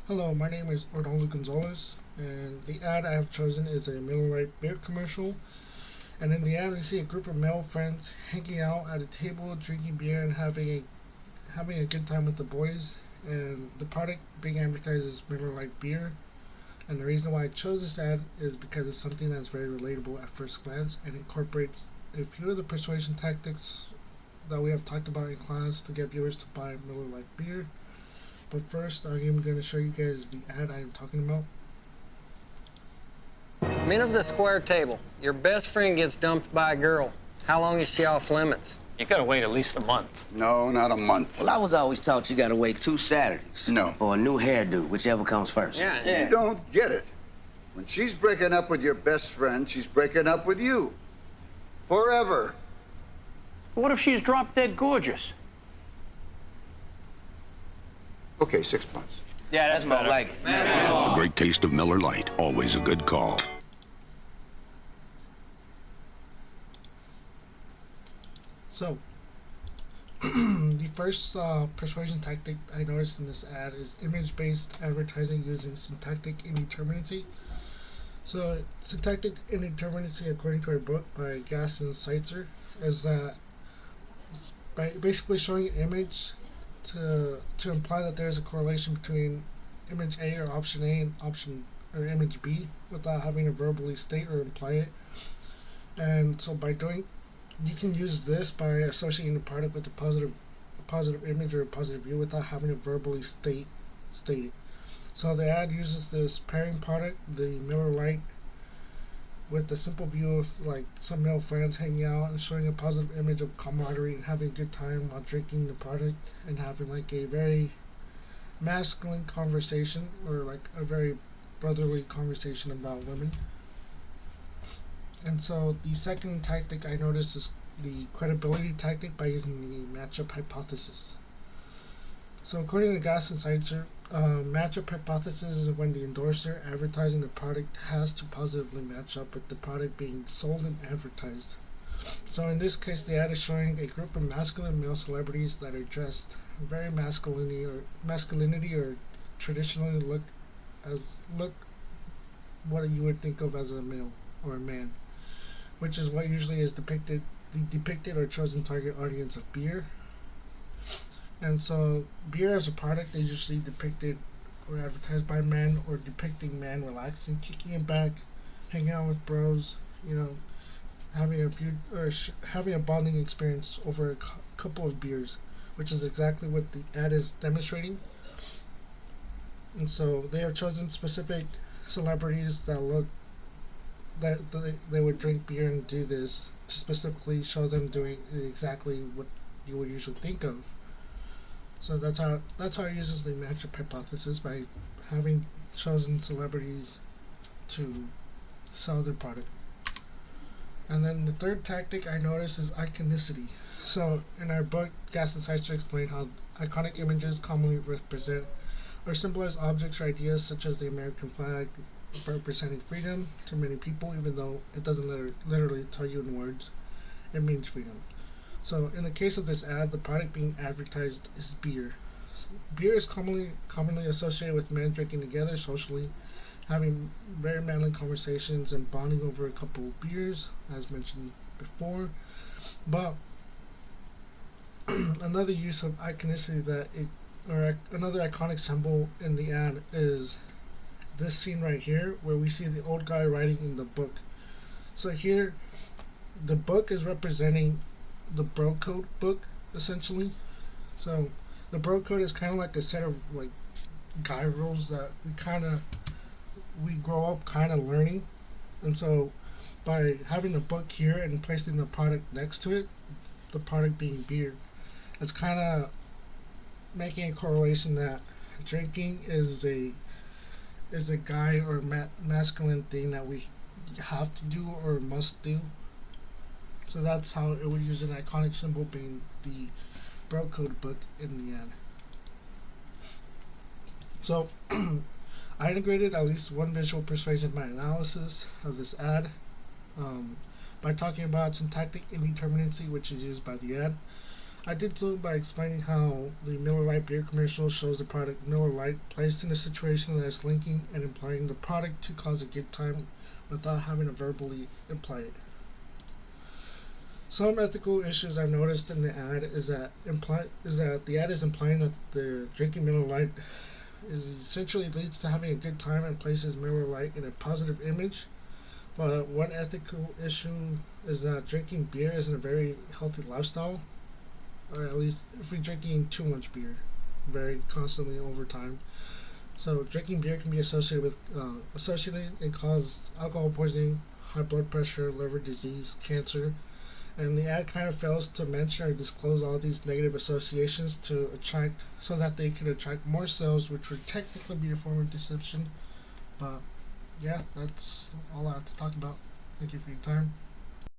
Hello, my name is Orlando Gonzalez, and the ad I have chosen is a Miller Lite beer commercial. And in the ad, we see a group of male friends hanging out at a table, drinking beer, and having a good time with the boys. And the product being advertised is Miller Lite beer. And the reason why I chose this ad is because it's something that's very relatable at first glance and incorporates a few of the persuasion tactics that we have talked about in class to get viewers to buy Miller Lite beer. But first, I am going to show you guys the ad I am talking about. Men of the square table. Your best friend gets dumped by a girl. How long is she off limits? You gotta wait at least a month. No, not a month. Well, I was always taught you gotta wait 2 Saturdays. No. Or a new hairdo, whichever comes first. Yeah. You don't get it. When she's breaking up with your best friend, she's breaking up with you. Forever. What if she's drop dead gorgeous? Okay, 6 months. Yeah, that's More like it. The great taste of Miller Lite, always a good call. So, the first persuasion tactic I noticed in this ad is image-based advertising using syntactic indeterminacy. So, syntactic indeterminacy, according to a book by Gass and Seitzer, is that by basically showing an image to imply that there is a correlation between image A or option A and option or image B without having to verbally state or imply it. And so by doing, you can use this by associating the product with a positive image or a positive view without having to verbally state it. So the ad uses this pairing product, the Miller Lite, with the simple view of like some male friends hanging out and showing a positive image of camaraderie and having a good time while drinking the product and having like a very masculine conversation or like a very brotherly conversation about women. And so the second tactic I noticed is the credibility tactic by using the matchup hypothesis. So according to Gass and Seitzer, matchup hypothesis is when the endorser advertising the product has to positively match up with the product being sold and advertised. So in this case, the ad is showing a group of masculine male celebrities that are dressed very masculinity or traditionally look what you would think of as a male or a man, which is what usually is the depicted or chosen target audience of beer. And so beer as a product is usually depicted or advertised by men or depicting men relaxing, kicking it back, hanging out with bros, having a few or having a bonding experience over a couple of beers, which is exactly what the ad is demonstrating. And so they have chosen specific celebrities that they would drink beer and do this to specifically show them doing exactly what you would usually think of. So that's how it uses the matchup hypothesis by having chosen celebrities to sell their product. And then the third tactic I noticed is iconicity. So in our book, Gass and Seitzer explained how iconic images commonly represent or symbolize objects or ideas such as the American flag, representing freedom to many people, even though it doesn't literally tell you in words. It means freedom. So in the case of this ad, the product being advertised is beer. So beer is commonly associated with men drinking together socially, having very manly conversations and bonding over a couple of beers, as mentioned before. But another use of iconicity another iconic symbol in the ad is this scene right here, where we see the old guy writing in the book. So here, the book is representing the bro code book, essentially. So the bro code is kind of like a set of like guy rules that we grow up kind of learning. And so by having the book here and placing the product next to it, the product being beer, it's kind of making a correlation that drinking is a guy or masculine thing that we have to do or must do. So that's how it would use an iconic symbol being the bro code book in the ad. So I integrated at least one visual persuasion in my analysis of this ad by talking about syntactic indeterminacy, which is used by the ad. I did so by explaining how the Miller Lite beer commercial shows the product Miller Lite placed in a situation that is linking and implying the product to cause a good time without having to verbally imply it. Some ethical issues I've noticed in the ad is that the ad is implying that the drinking Miller Lite is essentially leads to having a good time and places Miller Lite in a positive image. But one ethical issue is that drinking beer isn't a very healthy lifestyle, or at least if we're drinking too much beer, very constantly over time. So drinking beer can be associated and cause alcohol poisoning, high blood pressure, liver disease, cancer, and the ad kind of fails to mention or disclose all these negative associations to attract, so that they can attract more sales, which would technically be a form of deception. But yeah, that's all I have to talk about. Thank you for your time.